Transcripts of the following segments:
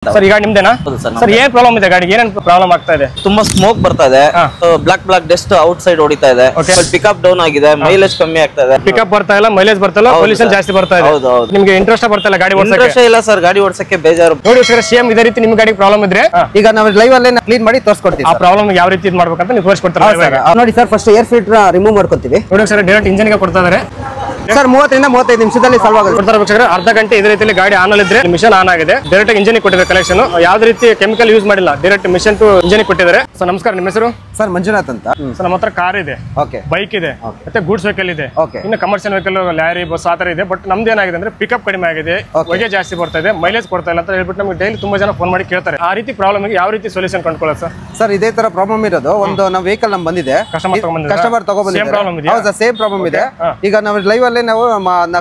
Sir ಈಗ ನಿಮ್ದೇನಾ sir ಏನ್ problem ಇದೆ ಗಾಡಿಗೆ ಏನೇನ್ ಪ್ರಾಬ್ಲಮ್ ಆಗ್ತಾ ಇದೆ ತುಂಬಾ ಸ್ಮೋಕ್ ಬರ್ತಾ ಇದೆ ಬ್ಲಾಕ್ ಡಸ್ಟ್ ಔಟ್ ಸೈಡ್ ಹೊಡಿತಾ ಇದೆ ಪಿಕಪ್ ಡೌನ್ ಆಗಿದೆ ಮೈಲೇಜ್ ಕಮ್ಮಿ ಆಗ್ತಾ ಇದೆ ಪಿಕಪ್ ಬರ್ತಾ ಇಲ್ಲ ಮೈಲೇಜ್ ಬರ್ತಾ ಇಲ್ಲ ಪೊಲ್ಯೂಷನ್ ಜಾಸ್ತಿ ಬರ್ತಾ ಇದೆ ನಿಮಗೆ ಇಂಟ್ರೆಸ್ಟ್ ಬರ್ತಾ ಇಲ್ಲ ಗಾಡಿ ಓಡಿಸಕ್ಕೆ ಇಂಟ್ರೆಸ್ಟ್ ಇಲ್ಲ ಸರ್ ಗಾಡಿ ಓಡಿಸಕ್ಕೆ ಬೇಜಾರು ನೋಡಿ ಸರ್ ಸೇಮ್ ಇದೇ ರೀತಿ ನಿಮ್ ಗಾಡಿ ಪ್ರಾಬ್ಲಮ್ ಇದ್ರೆ ಈಗ ನಾವು ಲೈವ್ ಅಲ್ಲೇ ಕ್ಲೀನ್ ಮಾಡಿ ತೋರಿಸ್ಕೊಡ್ತೀವಿ ಆ ಪ್ರಾಬ್ಲಮ್ ಯಾವ ರೀತಿ ಮಾಡ್ಬೇಕಂತ ನೀವು ತೋರಿಸ್ಕೊಡ್ತಾರೆ ನೋಡಿ sir first air filter remove ಮಾಡ್ಕೊತೀವಿ ನೋಡಿ ಸರ್ ಡೈರೆಕ್ಟ್ ಇಂಜಿನ್ ಗೆ ಕೊಡ್ತಾ ಇದಾರೆ ಸರ್ 30 ರಿಂದ 35 ನಿಮಿಷದಲ್ಲಿ ಸಾಲ್ವ್ ಆಗುತ್ತೆ ಕೊಡ್ತಾರೆ ಅರ್ಧ ಗಂಟೆ ಇದೇ ರೀತಿಯಲ್ಲಿ ಗಾಡಿ ಆನ್ ಇದ್ರೆ ಮಿಷನ್ ಆನ್ ಆಗಿದೆ ಡೈರೆಕ್ಟ್ ಇಂಜಿನ್ ಕೊಟ್ಟಿದೆ ಕಲೆಕ್ಷನ್ ಯಾವ್ದು ರೀತಿ ಕೆಮಿಕಲ್ ಯೂಸ್ ಮಾಡಿಲ್ಲ ಡೈರೆಕ್ಟ್ ಮಿಷನ್ ಟು ಇಂಜಿನ್ ಕೊಟ್ಟಿದ್ದಾರೆ ಸರ್ ನಮಸ್ಕಾರ ನಿಮ್ಮ ಹೆಸರು ಸರ್ ಮಂಜುನಾಥ್ ಅಂತ ಸರ್ ನಮ್ಮ ಹತ್ರ ಕಾರ್ ಇದೆ ಬೈಕ್ ಇದೆ ಮತ್ತೆ ಗೂಡ್ಸ್ ವೆಹಿಕಲ್ ಇದೆ ಇನ್ನು ಕಮರ್ಷಿಯಲ್ ವೆಹಿಕಲ್ ಲಾರಿ ಬಸ್ ಆತರ ಇದೆ ಬಟ್ ನಮ್ದು ಏನಾಗಿದೆ ಅಂದ್ರೆ ಪಿಕಪ್ ಕಡಿಮೆ ಆಗಿದೆ ಹೊಗೆ ಜಾಸ್ತಿ ಬರ್ತಾ ಇದೆ ಮೈಲೇಜ್ ಕೊಡ್ತಾ ಇಲ್ಲ ಅಂತ ಹೇಳ್ಬಿಟ್ಟು ನಮಗೆ ಡೈಲಿ ತುಂಬಾ ಜನ ಫೋನ್ ಮಾಡಿ ಕೇಳ್ತಾರೆ ಆ ರೀತಿ ಪ್ರಾಬ್ಲಮ್ ಯಾವ ರೀತಿ ಸೊಲ್ಯೂಷನ್ ಕಂಡುಕೊಳ್ಳೋದು ಸರ್ ಸರ್ ಇದೇ ತರ ಪ್ರಾಬ್ಲಮ್ ಇರೋದು ಒಂದು ನಮ್ಮ ವೆಹಿಕಲ್ ನಮ್ ಬಂದಿದೆ ಕಸ್ಟಮರ್ ತಗೊಂಡ್ಬಂದಿದ್ದಾರೆ ಸೇಮ್ ಪ್ರಾಬ್ಲಮ್ ಇದೆ ಈಗ ನಾವು ಲೈವ್ ಅಲ್ಲೇ ನಾವು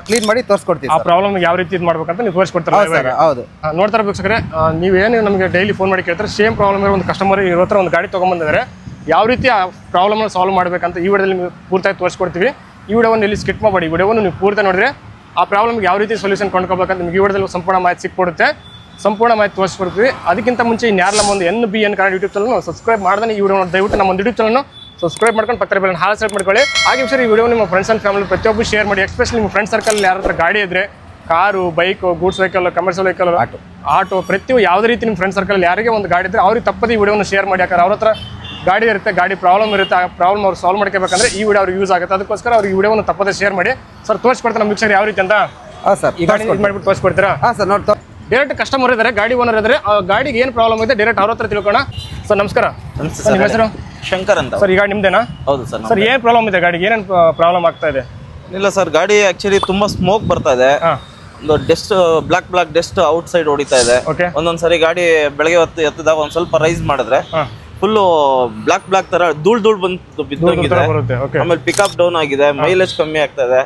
ಕ್ಲೀನ್ ಮಾಡಿ ತೋರಿಸ್ಕೊಡ್ತೀವಿ ಆ ಪ್ರಾಬ್ಲಮ್ ಯಾವ ರೀತಿ ಇದು ಮಾಡ್ಬೇಕಂತ ನೀವು ತೋರಿಸ್ಕೊಡ್ತಾರೆ ಹೌದು ನೋಡ್ತಾ ಇರ್ಬೇಕು ನೀವೇನು ನಮಗೆ ಡೈಲಿ ಫೋನ್ ಮಾಡಿ ಕೇಳ್ತಾರೆ ಸೇಮ್ ಪ್ರಾಬ್ಲಮ್ ಇರೋ ಒಂದು ಕಸ್ಟಮರ್ ಇರೋ ಹತ್ರ ಒಂದು ಗಾಡಿ ತಗೊಂಡ್ಬಂದಿದ್ದಾರೆ ಯಾವ ರೀತಿ ಆ ಪ್ರಾಬ್ಲಮ್ ಸಾಲ್ವ್ ಮಾಡ್ಬೇಕಂತ ಈ ವಿಡಿಯೋದಲ್ಲಿ ನೀವು ಪೂರ್ತಿಯಾಗಿ ತೋರಿಸ್ಕೊಡ್ತೀವಿ ಈ ವಿಡಿಯೋವನ್ನು ಇಲ್ಲಿ ಸ್ಕಿಪ್ ಮಾಡಬೇಡಿ ಈ ವಿಡಿಯೋವನ್ನು ನೀವು ಪೂರ್ತಿ ನೋಡಿದ್ರೆ ಆ ಪ್ರಾಬ್ಲಮ್ಗೆ ಯಾವ ರೀತಿ ಸೊಲ್ಯೂಷನ್ ಕೊಂಡ್ಕೋಬೇಕಂತ ನಿಮಗೆ ಈ ವಿಡಿಯೋದಲ್ಲಿ ಸಂಪೂರ್ಣ ಮಾಹಿತಿ ಸಿಕ್ಬಿಡುತ್ತೆ ಸಂಪೂರ್ಣ ಮಾಹಿತಿ ತೋರಿಸ್ಕೊಡ್ತೀವಿ ಅದಕ್ಕಿಂತ ಮುಂಚೆ ಇನ್ಯಾರು ನಮ್ಮ ಒಂದು NBN Kannada YouTube channel subscribe ಮಾಡಿದ್ರೆ ಈ ವಿಡಿಯೋ ದಯವಿಟ್ಟು ನಮ್ಮ ಒಂದು ಯೂಟ್ಯೂಬ್ ಚಾನಲ್ ಸಬ್ಸ್ಕ್ರೈಬ್ ಮಾಡ್ಕೊಂಡು ಪಕ್ಕದ ಬೆಲ್ ಹಾಲ್ ಸೆಲೆಕ್ಟ್ ಮಾಡ್ಕೊಳ್ಳಿ ಹಾಗೆ ಸರ್ ಈ ವಿಡಿಯೋ ನಿಮ್ಮ ಫ್ರೆಂಡ್ಸ್ ಅಂಡ್ ಫ್ಯಾಮಿಲಿ ಪ್ರತಿಯೊಬ್ಬರು ಶೇರ್ ಮಾಡಿ ಎಸ್ಪೆಷಲಿ ನಿಮ್ಮ ಫ್ರೆಂಡ್ ಸರ್ಕಲ್ ಯಾರ ಹತ್ರ ಗಾಡಿ ಇದ್ರೆ car bike goods vehicle commercial vehicle auto ಪ್ರತಿಯೊಂದು ಯಾವುದೇ ರೀತಿ ನಿಮ್ಮ ಫ್ರೆಂಡ್ ಸರ್ಕಲ್ ಯಾರಿಗೆ ಒಂದು ಗಾಡಿ ಇದ್ರೆ ಅವ್ರಿಗೆ ತಪ್ಪದೆ ಈ ವಿಡಿಯೋನ ಶೇರ್ ಮಾಡಿ ಯಾಕಂದ್ರೆ ಅವ್ರ ಹತ್ರ ಗಾಡಿ ಇರುತ್ತೆ ಗಾಡಿ ಪ್ರಾಬ್ಲಮ್ ಇರುತ್ತೆ ಆ ಪ್ರಾಬ್ಲಮ್ ಅವ್ರು ಸಾಲ್ವ್ ಮಾಡ್ಕೋಬೇಕಂದ್ರೆ ಈ ವಿಡಿಯೋ ಅವ್ರಿಗೆ ಯೂಸ್ ಆಗುತ್ತೆ ಅದಕ್ಕೋಸ್ಕರ ಅವ್ರಿಗೆ ಈ ವಿಡಿಯೋನ ತಪ್ಪದೆ ಶೇರ್ ಮಾಡಿ ಸರ್ ತೋರಿಸ್ಕೊಡ್ತಾರೆ ನಮ್ಮ ವೀಕ್ಷಕರು ಯಾವ ರೀತಿ ಅಂತ ಸರ್ ಈ ಗಾಡಿ ಮಾಡ್ಬಿಟ್ಟು ತೋರಿಸ್ಕೊಡ್ತೀರಾ ಸರ್ ನೋಡ್ತಾ ಡೈರೆಕ್ಟ್ ಕಸ್ಟಮರ್ ಇದ್ದಾರೆ ಗಾಡಿ ಓನರ್ ಇದ್ದಾರೆ ಆ ಗಾಡಿಗೆ ಏನು ಪ್ರಾಬ್ಲಮ್ ಇದೆ ಡೈರೆಕ್ಟ್ ಅವ್ರ ಹತ್ರ ತಿಳ್ಕೋಣ ಸರ್ ನಮಸ್ಕಾರ ನಿಮ್ಮ ಹೆಸರು ಶಂಕರ್ ಅಂತ ಸರ್ ಈಗ ನಿಮ್ದೇನಾ ಹೌದು ಸರ್ ಸರ್ ಏನ್ ಪ್ರಾಬ್ಲಮ್ ಇದೆ ಗಾಡಿಗೆ ಏನೇನು ಪ್ರಾಬ್ಲಮ್ ಆಗ್ತಾ ಇದೆ ಇಲ್ಲ ಸರ್ ಗಾಡಿ ಆಕ್ಚುಲಿ ತುಂಬಾ ಸ್ಮೋಕ್ ಬರ್ತಾ ಇದೆ ಒಂದು dust black dust outside ಹೊಡಿತಾ ಇದೆ ಒಂದೊಂದ್ಸರಿ ಗಾಡಿ ಬೆಳಗ್ಗೆ ಹೊತ್ತು ಎತ್ತದಾಗ ಒಂದ್ ಸ್ವಲ್ಪ ರೈಸ್ ಮಾಡಿದ್ರೆ ಫುಲ್ ಬ್ಲಾಕ್ ತರ ಧೂಳ್ ಬಂದು ಬಿದ್ದೋಗಿದೆ ಆಮೇಲೆ ಪಿಕಪ್ ಡೌನ್ ಆಗಿದೆ ಮೈಲೇಜ್ ಕಮ್ಮಿ ಆಗ್ತಾ ಇದೆ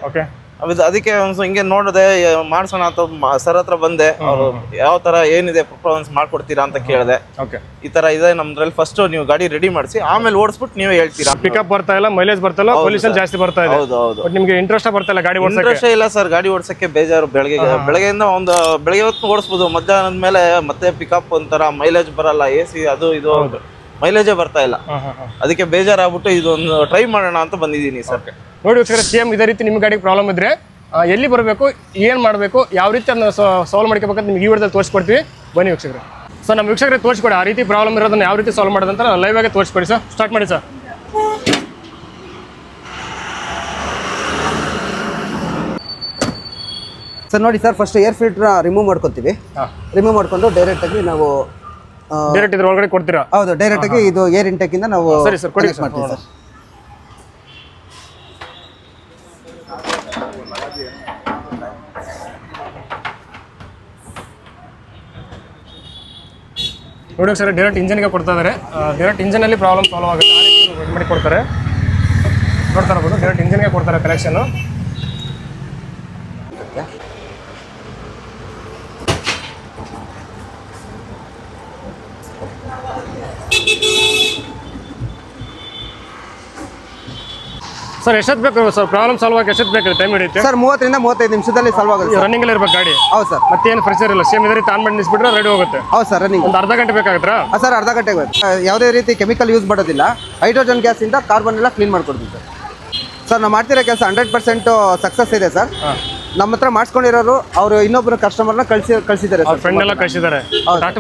ಅದಕ್ಕೆ ಹಿಂಗೆ ನೋಡಿದೆ ಮಾಡ್ಸೋಣ ಅಂತ ಸರ್ ಹತ್ರ ಬಂದೆ ಅವ್ರು ಯಾವ ತರ ಏನಿದೆ ಪರ್ಫಾರ್ಮೆನ್ಸ್ ಮಾಡ್ಕೊಡ್ತೀರಾ ಅಂತ ಕೇಳಿದೆ ಈ ತರ ಇದೆ ನಮ್ದ್ರಲ್ಲಿ ಫಸ್ಟ್ ನೀವು ಗಾಡಿ ರೆಡಿ ಮಾಡಿಸಿ ಆಮೇಲೆ ಓಡಿಸ್ಬಿಟ್ಟು ನೀವೇ ಹೇಳ್ತೀರಾ ಪಿಕಪ್ ಬರ್ತಾ ಇಲ್ಲ ಮೈಲೇಜ್ ಬರ್ತಾ ಇಲ್ಲ ಪೊಲ್ಯೂಷನ್ ಜಾಸ್ತಿ ಬರ್ತಾ ಇದೆ ಹೌದು ನಿಮ್ಗೆ ಇಂಟ್ರೆಸ್ಟ್ ಬರ್ತಾ ಇಲ್ಲ ಗಾಡಿ ಓಡಿಸಕ್ಕೆ ಇಂಟ್ರೆಸ್ಟ್ ಇಲ್ಲ ಸರ್ ಗಾಡಿ ಓಡಿಸಕ್ಕೆ ಬೇಜಾರು ಬೆಳಗ್ಗೆಯಿಂದ ಒಂದು ಬೆಳಗ್ಗೆ ಹೊತ್ತು ಓಡಿಸ್ಬೋದು ಮಧ್ಯಾಹ್ನದ ಮೇಲೆ ಮತ್ತೆ ಪಿಕಪ್ ಒಂಥರ ಮೈಲೇಜ್ ಬರಲ್ಲ AC ಅದು ಇದು ಮೈಲೇಜೇ ಬರ್ತಾ ಇಲ್ಲ ಅದಕ್ಕೆ ಬೇಜಾರಾಗ್ಬಿಟ್ಟು ಇದೊಂದು ಟ್ರೈ ಮಾಡೋಣ ಅಂತ ಬಂದಿದ್ದೀನಿ ಸರ್ ನೋಡಿ ವೀಕ್ಷಕರೇ ಸೇಮ್ ಇದೇ ರೀತಿ ನಿಮ್ಮ ಗಾಡಿಗೆ ಪ್ರಾಬ್ಲಮ್ ಇದ್ರೆ ಎಲ್ಲಿ ಬರಬೇಕು ಏನು ಮಾಡಬೇಕು ಯಾವ ರೀತಿ ಅದನ್ನ ಸಾಲ್ವ್ ಮಾಡ್ಕೋಬೇಕಂತ ನಿಮ್ಗೆ ಈ ವಿಡಿಯೋದಲ್ಲಿ ತೋರಿಸ್ಕೊಡ್ತೀವಿ ಬನ್ನಿ ವೀಕ್ಷಕರೇ ಸರ್ ನಮ್ಮ ವೀಕ್ಷಕರೇ ತೋರಿಸ್ಕೊಡಿ ಆ ರೀತಿ ಪ್ರಾಬ್ಲಮ್ ಇರೋದನ್ನ ಯಾವ ರೀತಿ ಸಾಲ್ವ್ ಮಾಡೋದಂತ ಲೈವ್ ಆಗಿ ತೋರಿಸ್ಕೊಡಿ ಸರ್ ಸ್ಟಾರ್ಟ್ ಮಾಡಿ ಸರ್ ಸರ್ ನೋಡಿ sir first air filter remove ಮಾಡ್ಕೊತೀವಿ ರಿಮೂವ್ ಮಾಡ್ಕೊಂಡು ಡೈರೆಕ್ಟ್ ಆಗಿ ನಾವು ಡೈರೆಕ್ಟ್ ಇದ್ರ ಒಳಗಡೆ ಕೊಡ್ತೀರಾ ಹೌದು ಡೈರೆಕ್ಟ್ ಆಗಿ ಇದು ಏರ್ ಇಂಟೆಕ್ ಇಂದ ನಾವು ಸರಿ ಸರ್ ಕೊಡಿ ಮಾಡ್ತೀವಿ ಸರ್ ನೋಡಿ ಸರ್ ಡೈರೆಕ್ಟ್ ಇಂಜಿನ್ಗೆ ಕೊಡ್ತಾ ಇದ್ದಾರೆ ಡೈರೆಕ್ಟ್ ಇಂಜಿನಲ್ಲಿ ಪ್ರಾಬ್ಲಮ್ ಸಾಲ್ವ್ ಆಗುತ್ತೆ ಆ ರೀತಿ ರೆಡಿ ಮಾಡಿ ಕೊಡ್ತಾರೆ ನೋಡ್ತಾ ಇರ್ಬೋದು ಡೈರೆಕ್ಟ್ ಇಂಜಿನ್ಗೆ ಕೊಡ್ತಾರೆ ಕಲೆಕ್ಷನ್ ಸರ್ ಎಷ್ಟೊತ್ತು ಬೇಕು ಸರ್ ಪ್ರಾಬ್ಲಮ್ ಸಾಲ್ವ್ ಆಗಿ ಎಷ್ಟೊತ್ತು ಬೇಕು ಟೈಮ್ ಹಿಡಿಯುತ್ತೆ ಸರ್ 30 ರಿಂದ 35 ನಿಮಿಷದಲ್ಲಿ ಸಾಲ್ವ್ ಆಗುತ್ತೆ ರನ್ನಿಂಗ್ ಅಲ್ಲಿ ಇರಬೇಕು ಗಾಡಿ ಹೌದು ಸರ್ ಮತ್ತೇನು ಪ್ರೆಷರ್ ಇಲ್ಲ ಸೇಮ್ ಇದೇ ರೀತಿ ಆನ್ ಮಾಡಿ ನಿಲ್ಲಿಸ್ಬಿಟ್ರೆ ರೆಡಿ ಹೋಗುತ್ತೆ ಹೌದು ಸರ್ ರನ್ನಿಂಗ್ ಒಂದು ಅರ್ಧ ಗಂಟೆ ಬೇಕಾಗುತ್ತಾ ಸರ್ ಅರ್ಧ ಗಂಟೆ ಯಾವುದೇ ರೀತಿ ಕೆಮಿಕಲ್ ಯೂಸ್ ಮಾಡೋದಿಲ್ಲ ಹೈಡ್ರೋಜನ್ ಗ್ಯಾಸ್ ಇಂದ ಕಾರ್ಬನ್ ಎಲ್ಲ ಕ್ಲೀನ್ ಮಾಡ್ಕೊಡ್ತೀವಿ ಸರ್ ನಾವು ಮಾಡ್ತಿರೋ ಕೆಲಸ 100% ಸಕ್ಸಸ್ ಇದೆ ಸರ್ ನಮ್ಮ ಹತ್ರ ಮಾಡಿಸ್ಕೊಂಡಿರೋರು ಅವರು ಇನ್ನೊಬ್ಬರು ಕಸ್ಟಮರ್ನ ಕಳಿಸಿದ್ದಾರೆ ಸರ್ ಫ್ರೆಂಡ್ ಎಲ್ಲ ಕಳಿಸಿದ್ದಾರೆ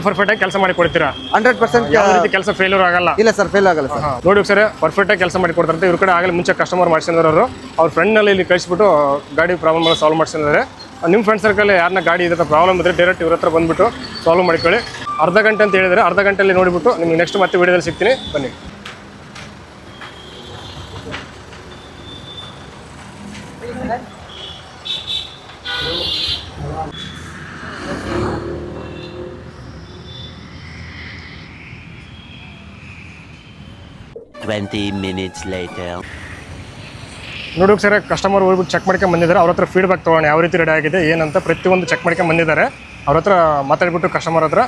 ಪರ್ಫೆಕ್ಟ್ ಆಗಿ ಕೆಲಸ ಮಾಡಿ ಕೊಡ್ತೀರಾ 100% ಯಾವ ರೀತಿ ಕೆಲಸ ಫೇಲ್ಯೂರ್ ಆಗಲ್ಲ ಇಲ್ಲ ಸರ್ ಫೇಲ್ ಆಗಲ್ಲ ಸರ್ ನೋಡಿ ಸರ್ ಪರ್ಫೆಕ್ಟ್ ಆಗಿ ಕೆಲಸ ಮಾಡಿ ಕೊಡ್ತಾರೆ ಇವ್ರ ಕಡೆ ಆಗಲೇ ಮುಂಚೆ ಕಸ್ಟಮರ್ ಮಾಡಿಸಿದ್ರು ಅವ್ರ ಫ್ರೆಂಡ್ ನಲ್ಲಿ ಇಲ್ಲಿ ಕಳಿಸ್ಬಿಟ್ಟು ಗಾಡಿ ಪ್ರಾಬ್ಲಮ್ ಎಲ್ಲ ಸಾಲ್ವ್ ಮಾಡಿಸಿದ್ದಾರೆ ನಿಮ್ಮ ಫ್ರೆಂಡ್ ಸರ್ಕಲ್ ಯಾರನ್ನ ಗಾಡಿ ಇದ್ರೆ ಪ್ರಾಬ್ಲಮ್ ಇದ್ರೆ ಡೈರೆಕ್ಟ್ ಇವ್ರ ಹತ್ರ ಬಂದ್ಬಿಟ್ಟು ಸಾಲ್ವ್ ಮಾಡ್ಕೊಳ್ಳಿ ಅರ್ಧ ಗಂಟೆ ಅಂತ ಹೇಳಿದ್ರೆ ಅರ್ಧ ಗಂಟೆಯಲ್ಲಿ ನೋಡಿಬಿಟ್ಟು ನಿಮ್ಗೆ ನೆಕ್ಸ್ಟ್ ಮತ್ತೆ ವಿಡಿಯೋದಲ್ಲಿ ಸಿಗ್ತೀನಿ ಬನ್ನಿ ನೋಡಿ ಸರ್ ಕಸ್ಟಮರ್ ಹೋಗ್ಬಿಟ್ಟು ಚೆಕ್ ಮಾಡ್ಕೊಂಡು ಬಂದಿದ್ದಾರೆ ಅವ್ರ ಹತ್ರ ಫೀಡ್ಬ್ಯಾಕ್ ತೊಗೊಂಡು ಯಾವ ರೀತಿ ರೆಡಿ ಆಗಿದೆ ಏನಂತ ಪ್ರತಿಯೊಂದು ಚೆಕ್ ಮಾಡ್ಕೊಂಡು ಬಂದಿದ್ದಾರೆ ಅವ್ರ ಹತ್ರ ಮಾತಾಡ್ಬಿಟ್ಟು ಕಸ್ಟಮರ್ ಹತ್ರ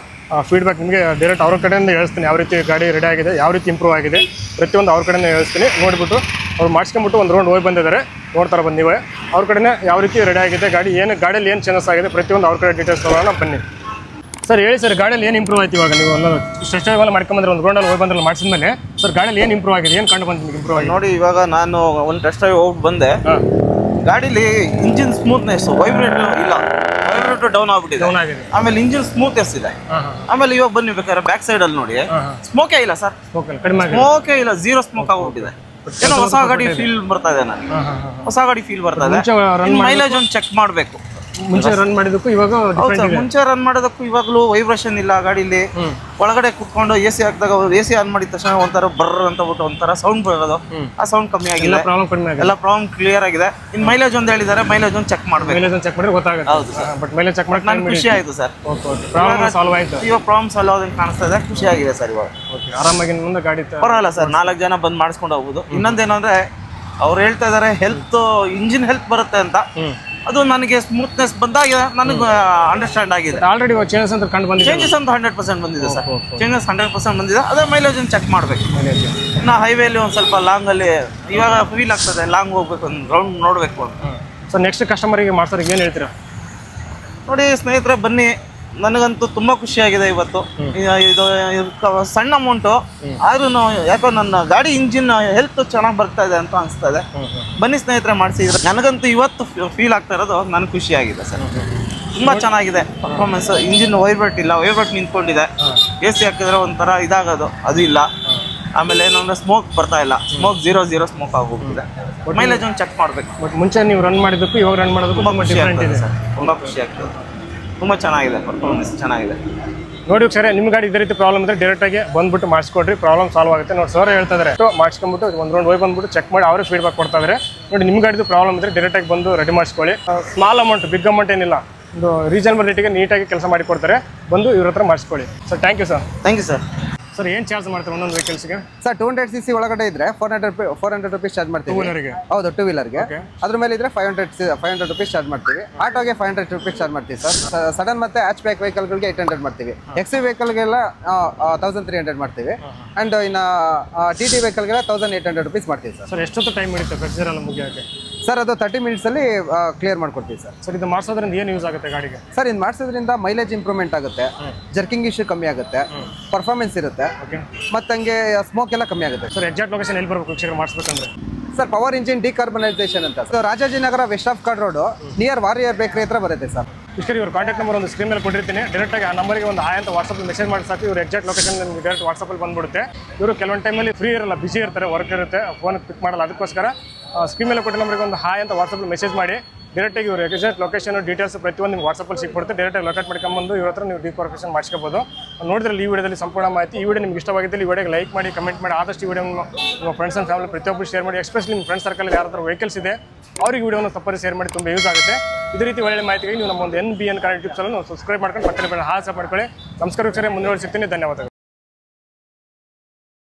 ಫೀಡ್ಬ್ಯಾಕ್ ನಿಮಗೆ ಡೈರೆಕ್ಟ್ ಅವ್ರ ಕಡೆಯಿಂದ ಹೇಳ್ತೀನಿ ಯಾವ ರೀತಿ ಗಾಡಿ ರೆಡಿ ಆಗಿದೆ ಯಾವ ರೀತಿ ಇಂಪ್ರೂವ್ ಆಗಿದೆ ಪ್ರತಿಯೊಂದು ಅವ್ರ ಕಡೆಯಿಂದ ಹೇಳ್ತೀನಿ ನೋಡಿಬಿಟ್ಟು ಅವ್ರು ಮಾಡಿಸ್ಕೊಂಬಿಟ್ಟು ಒಂದು ರೌಂಡ್ ಹೋಗಿ ಬಂದಿದ್ದಾರೆ ನೋಡ್ತಾರೆ ಬಂದು ನೀವೇ ಅವ್ರ ಕಡೆನೇ ಯಾವ ರೀತಿ ರೆಡಿ ಆಗಿದೆ ಗಾಡಿ ಏನು ಗಾಡಿಯಲ್ಲಿ ಏನು ಚೇಂಜಸ್ ಆಗಿದೆ ಪ್ರತಿಯೊಂದು ಅವ್ರ ಕಡೆ ಡೀಟೇಲ್ಸ್ ತೊಗೊಳ್ಳೋಣ ಬನ್ನಿ ಸರ್ ಹೇಳಿ ಸರ್, ಗಾಡಿಯಲ್ಲಿ ಏನು ಇಂಪ್ರೂವ್ ಆಯ್ತು ಇವಾಗ? ನೀವು ಒಂದು ಟೆಸ್ಟ್ ಡ್ರೈವ್ ಎಲ್ಲ ಮಾಡ್ಕೊಂಬಂದ್ರೆ, ಒಂದು ಗ್ರೌಂಡಲ್ಲಿ ಹೋಗಿ ಬಂದ್ರಲ್ಲ ಮಾಡಿಸಿದ್ಮೇಲೆ ಸರ್, ಗಾಡಿಯಲ್ಲಿ ಏನು ಇಂಪ್ರೂವ್ ಆಗಿದೆ, ಏನು ಕಂಡು ಬಂದು ಇಂಪ್ರೂವ್ ಆಗಿದೆ? ನೋಡಿ, ಇವಾಗ ನಾನು ಒಂದು ಟೆಸ್ಟ್ ಡ್ರೈವ್ ಹೋಗಿ ಬಂದೆ. ಗಾಡೀಲಿ ಇಂಜಿನ್ ಸ್ಮೂತ್ನೆಸ್, ವೈಬ್ರೇಟ್ ಇಲ್ಲ, ವೈಬ್ರೇಟ್ ಡೌನ್ ಆಗ್ಬಿಟ್ಟಿದೆ. ಆಮೇಲೆ ಇಂಜಿನ್ ಸ್ಮೂತ್ನೆಸ್ ಇದೆ. ಆಮೇಲೆ ಇವಾಗ ಬನ್ನಿ ಬೇಕಾದ್ರೆ ಬ್ಯಾಕ್ ಸೈಡ್ ಅಲ್ಲಿ ನೋಡಿ, ಸ್ಮೋಕೇ ಇಲ್ಲ ಸರ್, ಸ್ಮೋಕೇ ಇಲ್ಲ, ಝೀರೋ ಸ್ಮೋಕ್ ಆಗ್ಬಿಟ್ಟಿದೆ. ಏನೋ ಹೊಸ ಗಾಡಿ ಫೀಲ್ ಬರ್ತಾ ಇದೆ ನನಗೆ, ಹೊಸ ಗಾಡಿ ಫೀಲ್ ಬರ್ತಾ ಇದೆ. ಮೈಲೇಜ್ ಒಂದು ಚೆಕ್ ಮಾಡಬೇಕು. ಮುಂಚೆ ರನ್ ಮಾಡಿದಕ್ಕೂ ಇವಾಗ ಮುಂಚೆ ರನ್ ಮಾಡೋದಕ್ಕೂ ಇವಾಗಲೂ ವೈಬ್ರೇಷನ್ ಇಲ್ಲ ಗಾಡೀಲಿ. ಒಳಗಡೆ ಕುತ್ಕೊಂಡು ಎ ಸಿ ಹಾಕಿದಾಗ AC ಆನ್ ಮಾಡಿದ ತಕ್ಷಣ ಒಂಥರ ಬರ್ರ ಅಂತ ಬಿಟ್ಟು ಒಂಥರ ಸೌಂಡ್ ಬರೋದು, ಆ ಸೌಂಡ್ ಕಮ್ಮಿ ಆಗಿದೆ, ಎಲ್ಲ ಪ್ರಾಬ್ಲಮ್ ಕ್ಲಿಯರ್ ಆಗಿದೆ. ಇನ್ನು ಮೈಲೇಜ್ ಒಂದು ಹೇಳಿದ್ದಾರೆ, ಮೈಲೇಜ್ ಒಂದು ಚೆಕ್ ಮಾಡಬೇಕು. ಮೈಲೇಜ್ ಚೆಕ್ ಮಾಡಿದ್ರೆ ಗೊತ್ತಾಗುತ್ತೆ. ಹೌದು ಸರ್, ಬಟ್ ಮೈಲೇಜ್ ಚೆಕ್ ಮಾಡಿ ನನಗೆ ಖುಷಿ ಆಯಿತು ಸರ್. ಪ್ರಾಬ್ಲಮ್ ಸಾಲ್ವ್ ಆಯಿತು, ಇವಾಗ ಪ್ರಾಬ್ಲಮ್ ಸಾಲ್ವ್ ಆಗೋದಂಗೆ ಕಾಣಿಸ್ತಾ ಇದೆ, ಖುಷಿ ಆಗಿದೆ ಸರ್. ಇವಾಗ ಆರಾಮಾಗಿ ಮುಂದೆ ಗಾಡಿ ಪರವಾಗಿಲ್ಲ ಸರ್, 4 ಜನ ಬಂದು ಮಾಡಿಸ್ಕೊಂಡು ಹೋಗ್ಬೋದು. ಇನ್ನೊಂದೇನಂದ್ರೆ ಅವ್ರು ಹೇಳ್ತಾ ಇದ್ದಾರೆ ಹೆಲ್ತ್, ಇಂಜಿನ್ ಹೆಲ್ತ್ ಬರುತ್ತೆ ಅಂತ. ಅದು ನನಗೆ ಸ್ಮೂತ್ನೆಸ್ ಬಂದಾಗ ನನಗೆ ಅಂಡರ್ಸ್ಟ್ಯಾಂಡ್ ಆಗಿದೆ. ಆಲ್ರೆಡಿ ಚೇಂಜಸ್ ಅಂತ ಕಂಡು ಬಂದಿದೆ, ಚೇಂಜಸ್ ಅಂತ 100% ಬಂದಿದೆ ಸರ್, ಚೇಂಜಸ್ 100% ಬಂದಿದೆ. ಅದೇ ಮೈಲೇಜ್ ಒಂದು ಚೆಕ್ ಮಾಡಬೇಕು. ಇನ್ನು ಹೈವೇಲಿ ಒಂದು ಸ್ವಲ್ಪ ಲಾಂಗಲ್ಲಿ ಇವಾಗ ಫೀಲ್ ಆಗ್ತದೆ, ಲಾಂಗ್ ಹೋಗ್ಬೇಕು, ಒಂದು ರೌಂಡ್ ನೋಡಬೇಕು ಅಂತ. ಸೊ ನೆಕ್ಸ್ಟ್ ಕಸ್ಟಮರಿಗೆ ಮಾಡ್ಸೋರಿಗೆ ಏನು ಹೇಳ್ತೀರಾ? ನೋಡಿ ಸ್ನೇಹಿತರೆ, ಬನ್ನಿ, ನನಗಂತೂ ತುಂಬ ಖುಷಿಯಾಗಿದೆ ಇವತ್ತು. ಇದು ಸಣ್ಣ ಅಮೌಂಟು ಆದ್ರೂ ಯಾಕೋ ನನ್ನ ಗಾಡಿ ಇಂಜಿನ್ ಹೆಲ್ತ್ ಚೆನ್ನಾಗಿ ಬರ್ತಾ ಇದೆ ಅಂತ ಅನಿಸ್ತಾ ಇದೆ. ಬನ್ನಿ ಸ್ನೇಹಿತರೆ, ಮಾಡಿಸಿದ್ರೆ ನನಗಂತೂ ಇವತ್ತು ಫೀಲ್ ಆಗ್ತಾ ಇರೋದು ನನಗೆ ಖುಷಿಯಾಗಿದೆ ಸರ್. ತುಂಬ ಚೆನ್ನಾಗಿದೆ ಪರ್ಫಾರ್ಮೆನ್ಸ್. ಇಂಜಿನ್ ವೈಬ್ರೇಟ್ ಇಲ್ಲ, ವೈಬ್ರೇಟ್ ನಿಂತ್ಕೊಂಡಿದೆ. AC ಹಾಕಿದ್ರೆ ಒಂಥರ ಇದಾಗೋದು, ಅದು ಇಲ್ಲ. ಆಮೇಲೆ ಏನಂದ್ರೆ ಸ್ಮೋಕ್ ಬರ್ತಾ ಇಲ್ಲ, ಸ್ಮೋಕ್ ಝೀರೋ ಸ್ಮೋಕ್ ಆಗೋಗ್ತಿದೆ. ಮೈಲೇಜ್ ಒಂದು ಚೆಕ್ ಮಾಡಬೇಕು. ಬಟ್ ಮುಂಚೆ ನೀವು ರನ್ ಮಾಡಿದ್ದಕ್ಕೂ ಇವಾಗ ರನ್ ಮಾಡೋದಕ್ಕೂ ತುಂಬ ಖುಷಿ ಆಗ್ತದೆ ಸರ್, ತುಂಬ ಖುಷಿ ಆಗ್ತದೆ, ತುಂಬ ಚೆನ್ನಾಗಿದೆ, ಪರ್ಫಾರ್ಮೆನ್ಸ್ ಚೆನ್ನಾಗಿದೆ. ನೋಡಿ ಸರ್, ನಿಮ್ಮ ಗಾಡಿ ಇದೇ ರೀತಿ ಪ್ರಾಬ್ಲಮ್ ಇದ್ದರೆ ಡೈರೆಕ್ಟಾಗಿ ಬಂದ್ಬಿಟ್ಟು ಮಾಡಿಸ್ಕೊಡ್ರಿ, ಪ್ರಾಬ್ಲಮ್ ಸಾಲ್ವ್ ಆಗುತ್ತೆ. ನೋಡಿ ಸರ್ ಹೇಳ್ತಾ ಇದ್ದಾರೆ, ಮಾಡಿಸ್ಕೊಂಡ್ಬಿಟ್ಟು ಒಂದು ರೌಂಡ್ ಹೋಗಿ ಬಂದ್ಬಿಟ್ಟು ಚೆಕ್ ಮಾಡಿ ಅವರೇ ಫೀಡ್ಬ್ಯಾಕ್ ಕೊಡ್ತಾ ಇದ್ದಾರೆ. ನೋಡಿ, ನಿಮ್ಮ ಗಾಡಿದು ಪ್ರಾಬ್ಲಮ್ ಇದ್ದರೆ ಡೈರೆಕ್ಟಾಗಿ ಬಂದು ರೆಡಿ ಮಾಡಿಸ್ಕೊಳ್ಳಿ. ಸ್ಮಾಲ್ ಅಮೌಂಟ್, ಬಿಗ್ ಅಮೌಂಟ್ ಏನಿಲ್ಲ, ಒಂದು ರೀಸನಬಲ್ ರೇಟಿಗೆ ನೀಟಾಗಿ ಕೆಲಸ ಮಾಡಿ ಕೊಡ್ತಾರೆ. ಬಂದು ಇವ್ರ ಹತ್ರ ಮಾಡಿಸ್ಕೊಳ್ಳಿ. Sir thank you sir. Thank you sir. Sir ಏನು ಚಾರ್ಜ್ ಮಾಡ್ತಾರೆ ಒಂದೊಂದು ವೆಹಿಕಲ್ಸ್ಗೆ? ಸರ್ 200cc ಒಳಗಡೆ ಇದ್ರೆ 400 ರುಪೀಸ್ ಚಾರ್ಜ್ ಮಾಡ್ತೀವಿ. ಹೌದು, 2 ವೀಲರ್ಗೆ. ಅದ್ರ ಮೇಲೆ ಇದ್ರೆ 500 ರುಪೀಸ್ ಚಾರ್ಜ್ ಮಾಡ್ತೀವಿ. ಆಟೋಗೆ 500 ರುಪೀಸ್ ಚಾರ್ಜ್ ಮಾಡ್ತೀವಿ ಸರ್. ಸಡನ್ ಮತ್ತೆ ಹ್ಯಾಚ್ ಬ್ಯಾಕ್ ವೆಹಿಕಲ್ಗಳಿಗೆ 800 ಮಾಡ್ತೀವಿ. XC ವೆಹಿಕಲ್ಗೆಲ್ಲ 1300 ಮಾಡ್ತೀವಿ. ಅಂಡ್ ಇನ್ನು TT ವೆಹಿಕಲ್ಗೆಲ್ಲ 1800 ರುಪೀಸ್ ಮಾಡ್ತೀವಿ ಸರ್. ಸರ್ ಎಷ್ಟೊತ್ತು ಟೈಮ್ ಹಿಡಿಯುತ್ತೆ ಪ್ರೊಸೀಜರ್ ಎಲ್ಲ ಮುಗಿಯೋಕ್ಕೆ? ಸರ್ ಅದು 30 ಮಿನಿಟ್ಸಲ್ಲಿ ಕ್ಲಿಯರ್ ಮಾಡ್ಕೊಡ್ತೀವಿ ಸರ್. ಸರ್ ಇದು ಮಾಡಿಸೋದ್ರಿಂದ ಏನು ಯೂಸ್ ಆಗುತ್ತೆ ಗಾಡಿಗೆ? ಸರ್ ಇದು ಮಾಡಿಸೋದ್ರಿಂದ ಮೈಲೇಜ್ ಇಂಪ್ರೂವ್ಮೆಂಟ್ ಆಗುತ್ತೆ, ಜರ್ಕಿಂಗ್ ಇಶ್ಯೂ ಕಮ್ಮಿ ಆಗುತ್ತೆ, ಪರ್ಫಾರ್ಮೆನ್ಸ್ ಇರುತ್ತೆ, ಮತ್ತೆ ಹಂಗೆ ಸ್ಮೋಕ್ ಎಲ್ಲ ಕಮ್ಮಿ ಆಗುತ್ತೆ. ಸರ್ ಎಕ್ಸಾಕ್ಟ್ ಲೊಕೇಶನ್ ಎಲ್ಲಿ ಬರಬೇಕು ವೀಕ್ಷಕರು ಮಾಡಿಸ್ಬೇಕಂದ್ರೆ? ಸರ್ ಪವರ್ ಇಂಜಿನ್ ಡಿಕಾರ್ಬನೈಸೇಷನ್ ಅಂತ sir, Rajajinagar west of chord road near warrior bakery ಹತ್ರ ಬರುತ್ತೆ ಸರ್. ಇಷ್ಟೇ ಇವ್ರ ಕಾಂಟ್ಯಾಕ್ಟ್ ನಂಬರ್ ಒಂದು ಸ್ಕ್ರೀನ್ ಮೇಲೆ ಕೊಟ್ಟಿರ್ತೀನಿ. ಡೈರೆಕ್ಟಾಗಿ ಆ ನಂಬರ್ಗೆ ಒಂದು ಹಾಯ್ ಅಂತ ವಾಟ್ಸಪ್ಪಲ್ಲಿ ಮೆಸೇಜ್ ಮಾಡಿ ಸಾಕು, ಇವ್ರು ಎಕ್ಸಾಕ್ಟ್ ಲೊಕೇಶನ್ ನಿಮಗೆ ಡೈರೆಕ್ಟ್ ವಾಟ್ಸಪ್ಪಲ್ಲಿ ಬಂದ್ಬಿಡುತ್ತೆ. ಇವರು ಕೆಲವೊಂದು ಟೈಮಲ್ಲಿ ಫ್ರೀ ಇರಲ್ಲ, ಬಿಸಿ ಇರ್ತಾರೆ, ವರ್ಕ್ ಇರುತ್ತೆ, ಫೋನ್ ಪಿಕ್ ಮಾಡಲ್ಲ. ಅದಕ್ಕೋಸ್ಕರ ಸ್ಕ್ರೀನ್ ಮೇಲೆ ಕೊಟ್ಟಿರೋ ನಂಬರ್ಗೆ ಒಂದು ಹಾಯ್ ಅಂತ ವಾಟ್ಸಪ್ಪಲ್ಲಿ ಮೆಸೇಜ್ ಮಾಡಿ ಡೈರೆಕ್ಟಾಗಿ ಇವರು ಎಕ್ಸಾಕ್ಟ್ ಲೊಕೇಶನ್ ಡೀಟೇಲ್ಸ್ ಪ್ರತಿಯೊಂದು ನಿಮ್ಗೆ ವಾಟ್ಸಪ್ಪಲ್ಲಿ ಸಿಕ್ಬಿಡುತ್ತೆ. ಡೈರೆಕ್ಟಾಗಿ ಲೊಕೇಟ್ ಮಾಡ್ಕೊಂಬಂದು ಇವ್ರ ಹತ್ರ ನೀವು ಡಿಕಾರ್ಪೊರೇಷನ್ ಮಾಡಿಸ್ಕೋಬೋದು. ನೋಡಿದ್ರಲ್ಲಿ ಈ ವಿಡಿಯೋದಲ್ಲಿ ಸಂಪೂರ್ಣ ಮಾಹಿತಿ. ಈ ವಿಡಿಯೋ ನಿಮ್ಗೆ ಇಷ್ಟವಾಗಿದ್ದಲ್ಲಿ ಈ ವಿಡಿಯೋಗೆ ಲೈಕ್ ಮಾಡಿ, ಕಮೆಂಟ್ ಮಾಡಿ, ಆದಷ್ಟು ಈ ವಿಡಿಯೋ ನಿಮ್ಮ ಫ್ರೆಂಡ್ಸ್ ಆ್ಯಂಡ್ ಫ್ಯಾಮಿಲಿ ಪ್ರತಿಯೊಬ್ಬರು ಶೇರ್ ಮಾಡಿ. ಎಸ್ಪೆಷಲಿ ನಿಮ್ಮ ಫ್ರೆಂಡ್ಸ್ ಸರ್ಕಲ್ ಯಾರ ಹತ್ರ ವೆಹಿಕಲ್ಸ್ ಇದೆ ಅವ್ರಿಗೆ ವಿಡಿಯೋನ ತಪ್ಪದೆ ಶೇರ್ ಮಾಡಿ, ತುಂಬ ಯೂಸ್ ಆಗುತ್ತೆ. ಇದೇ ರೀತಿ ಒಳ್ಳೆ ಮಾಹಿತಿಗೆ ನೀವು ನಮ್ಮ ಒಂದು NBN ಕನ್ನಡ ಟಿಪ್ಸನ್ನು ಸಬ್ಸ್ಕ್ರೈಬ್ ಮಾಡ್ಕೊಂಡು ಪಕ್ಕದಲ್ಲಿ ಹಾಸ ಮಾಡ್ಕೊಳ್ಳಿ. ನಮಸ್ಕಾರ ವೀಕ್ಷಕರೇ, ಮುಂದೆ ಸಿಗ್ತೀನಿ. ಧನ್ಯವಾದಗಳು.